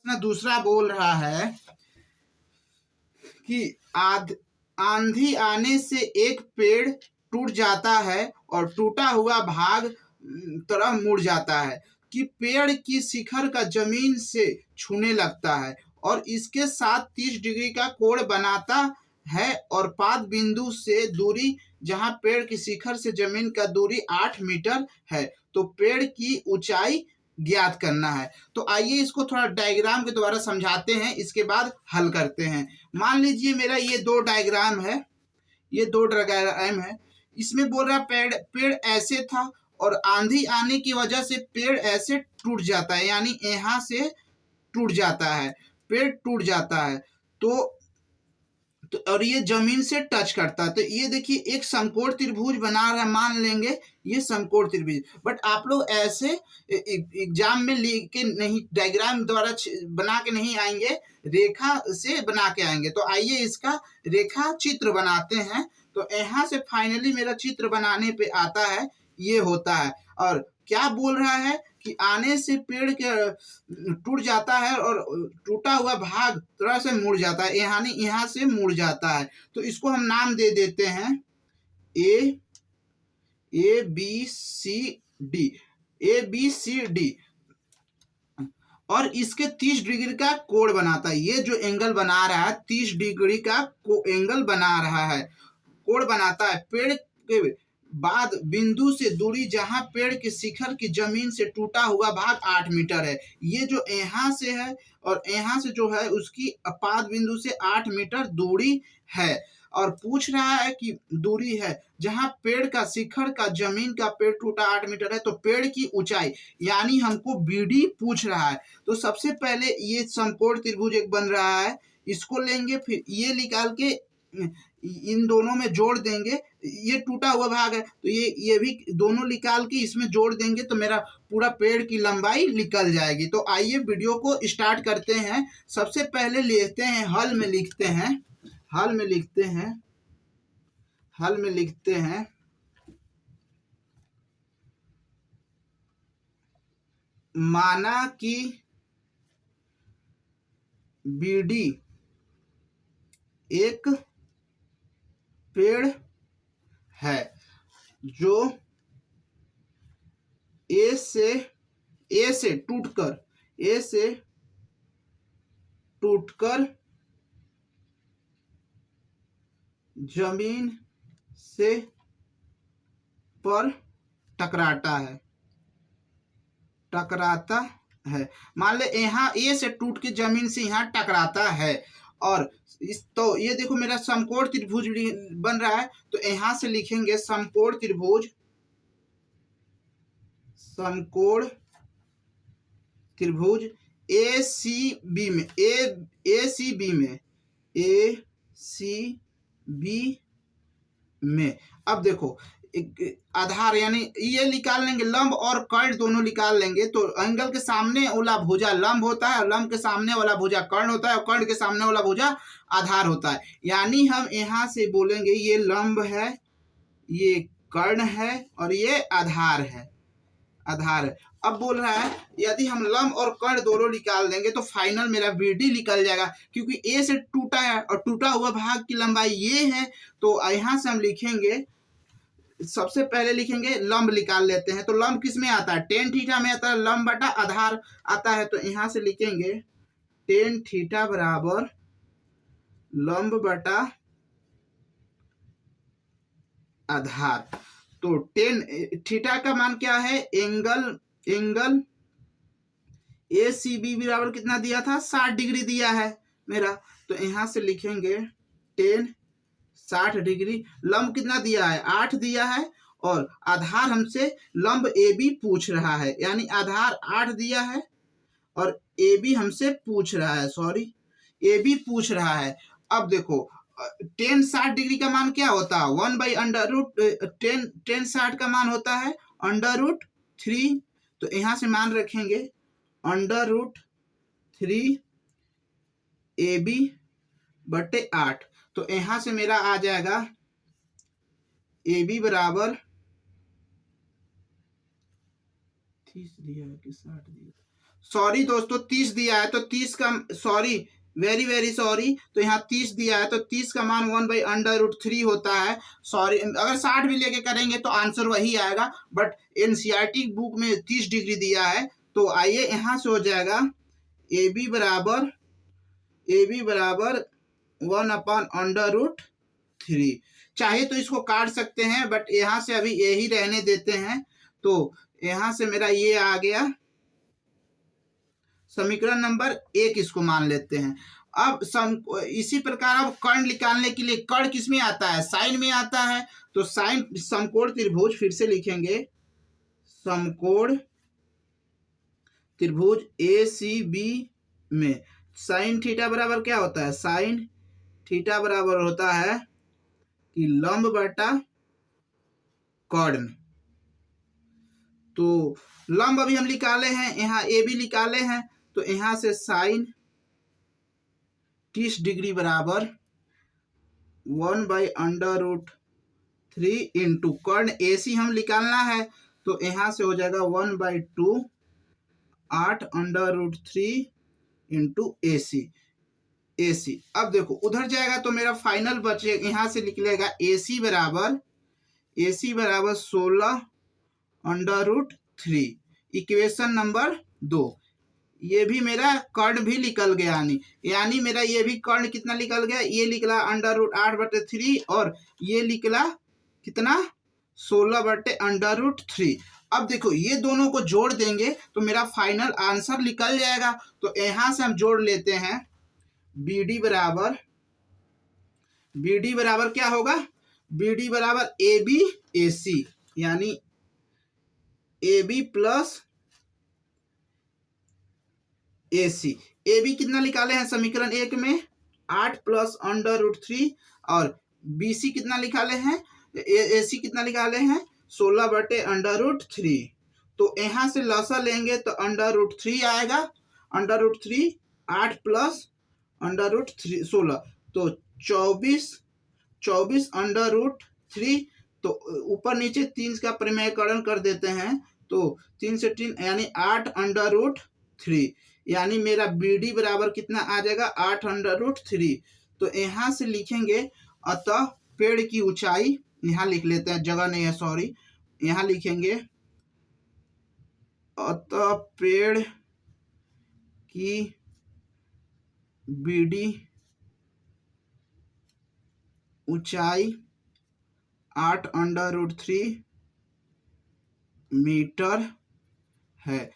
ना दूसरा बोल रहा है कि आंधी आने से एक पेड़ टूट जाता है और टूटा हुआ भाग तरफ मुड़ जाता है, कि पेड़ की शिखर का जमीन से छूने लगता है और इसके साथ 30 डिग्री का कोण बनाता है, और पाद बिंदु से दूरी, जहां पेड़ की शिखर से जमीन का दूरी 8 मीटर है, तो पेड़ की ऊंचाई ज्ञात करना है। तो आइए इसको थोड़ा डायग्राम के द्वारा समझाते हैं, इसके बाद हल करते हैं। मान लीजिए मेरा ये दो डायग्राम है, ये दो डायग्राम है। इसमें बोल रहा पेड़ पेड़ ऐसे था और आंधी आने की वजह से पेड़ ऐसे टूट जाता है, यानी यहां से टूट जाता है, पेड़ टूट जाता है। तो और ये जमीन से टच करता है। तो ये देखिए एक समकोण त्रिभुज बना रहा है, मान लेंगे ये समकोण त्रिभुज। बट आप लोग ऐसे एग्जाम में लिख के नहीं, डायग्राम द्वारा बना के नहीं आएंगे, रेखा से बना के आएंगे। तो आइए इसका रेखा चित्र बनाते हैं। तो यहाँ से फाइनली मेरा चित्र बनाने पे आता है, ये होता है। और क्या बोल रहा है कि आने से पेड़ के टूट जाता है और टूटा हुआ भाग थोड़ा से मुड़ जाता है, यानी यहाँ से मुड़ जाता है। तो इसको हम नाम दे देते हैं A B C D, A B C D. और इसके 30 डिग्री का कोण बनाता है, ये जो एंगल बना रहा है 30 डिग्री का एंगल बना रहा है, कोण बनाता है। पेड़ के बाद बिंदु से दूरी, जहां पेड़ के शिखर की जमीन से टूटा हुआ भाग 8 मीटर है। ये जो यहाँ से है और यहाँ से जो है उसकी पाद बिंदु से 8 मीटर दूरी है। और पूछ रहा है कि दूरी है जहां पेड़ का शिखर का जमीन का पेड़ टूटा 8 मीटर है, तो पेड़ की ऊंचाई, यानी हमको बीडी पूछ रहा है। तो सबसे पहले ये समकोण त्रिभुज एक बन रहा है, इसको लेंगे, फिर ये निकाल के इन दोनों में जोड़ देंगे। ये टूटा हुआ भाग है तो ये भी दोनों निकाल के इसमें जोड़ देंगे, तो मेरा पूरा पेड़ की लंबाई निकल जाएगी। तो आइए वीडियो को स्टार्ट करते हैं। सबसे पहले लेते हैं, हल में लिखते हैं, हल में लिखते हैं, हल में लिखते हैं माना कि बीडी एक पेड़ है जो ए से टूटकर जमीन से पर टकराता है। मान ले यहाँ ए से टूट के जमीन से यहाँ टकराता है। और तो ये देखो मेरा समकोण त्रिभुज बन रहा है, तो यहां से लिखेंगे समकोण त्रिभुज, समकोण त्रिभुज ए सी बी में। अब देखो आधार, यानी ये निकाल लेंगे, लंब और कर्ण दोनों निकाल लेंगे। तो एंगल के सामने वाला भुजा लंब होता है और लंब के सामने वाला भुजा कर्ण होता है और कर्ण के सामने वाला भुजा आधार होता है। यानी हम यहाँ से बोलेंगे ये लंब है, ये कर्ण है और ये आधार है, आधार है। अब बोल रहा है यदि हम लंब और कर्ण दोनों निकाल देंगे तो फाइनल मेरा बीडी निकल जाएगा, क्योंकि ए से टूटा है और टूटा हुआ भाग की लंबाई ये है। तो यहाँ से हम लिखेंगे, सबसे पहले लिखेंगे लंब निकाल लेते हैं। तो लंब किस में आता है, टेन थीटा में आता है, लंब बटा आधार आता है। तो यहां से लिखेंगे टेन थीटा बराबर लंब बटा आधार। तो टेन थीटा का मान क्या है, एंगल ए सी बी बराबर कितना दिया था, 60 डिग्री दिया है मेरा। तो यहां से लिखेंगे टेन 60 डिग्री। लंब कितना दिया है, 8 दिया है, और आधार हमसे लंब ए बी पूछ रहा है, यानी आधार 8 दिया है और ए बी हमसे पूछ रहा है, सॉरी ए बी पूछ रहा है। अब देखो टेन 60 डिग्री का मान क्या होता है, 1/√, टेन 60 का मान होता है √3। तो यहां से मान रखेंगे √3 ए बी बटे 8। तो यहां से मेरा आ जाएगा ए बी बराबर 30 दिया है कि 60 दिया, सॉरी दोस्तों 30 दिया है तो 30 का, सॉरी वेरी वेरी सॉरी, तो यहाँ 30 दिया है तो 30 का मान 1/√3 होता है। सॉरी, अगर 60 भी लेके करेंगे तो आंसर वही आएगा, बट एनसीईआरटी बुक में 30 डिग्री दिया है। तो आइए यहाँ से हो जाएगा ए बी बराबर 1/√3। चाहे तो इसको काट सकते हैं, बट यहाँ से अभी यही रहने देते हैं। तो यहाँ से मेरा ये आ गया समीकरण नंबर 1, इसको मान लेते हैं। अब इसी प्रकार अब कर्ण निकालने के लिए, कर्ण किस में आता है? साइन में आता है। तो साइन समकोण त्रिभुज, फिर से लिखेंगे समकोण त्रिभुज ए सी बी में साइन थीटा बराबर क्या होता है? साइन थीटा बराबर होता है कि लंब बटा कर्ण। तो लंब अभी हम निकाले हैं, यहाँ ए बी निकाले हैं, तो यहाँ से साइन 30 डिग्री बराबर 1/√3 इंटू कर्ण ए सी हम निकालना है, तो यहाँ से हो जाएगा 1/2 8√3 इंटू ए सी। अब देखो उधर जाएगा तो मेरा फाइनल बचे, यहाँ से निकलेगा ए सी बराबर 16√3। Equation number 2। ये भी मेरा कर्ण भी निकल गया, यानी मेरा ये भी कर्ण कितना निकल गया? ये निकला √8/3 और ये निकला कितना? 16/√3। अब देखो ये दोनों को जोड़ देंगे तो मेरा फाइनल आंसर निकल जाएगा। तो यहां से हम जोड़ लेते हैं बी डी बराबर क्या होगा? बी डी बराबर ए बी ए सी, यानी A B plus A C. A B कितना निकाले हैं समीकरण 1 में? 8 + √3, और बी सी कितना निकाले हैं? ए सी कितना निकाले हैं? 16/√3। तो यहाँ से लसा लेंगे तो √3 आएगा। √3 8 + √3 16, तो 24/√3। तो ऊपर नीचे 3 का प्रमेयकरण कर देते हैं, तो 3 से 3 यानी 8/√3, यानी मेरा बी डी बराबर कितना आ जाएगा? 8/√3। तो यहाँ से लिखेंगे अतः पेड़ की ऊंचाई, यहाँ लिख लेते हैं, जगह नहीं है सॉरी, यहाँ लिखेंगे अतः पेड़ की बी डी ऊंचाई 8/√3 मीटर है।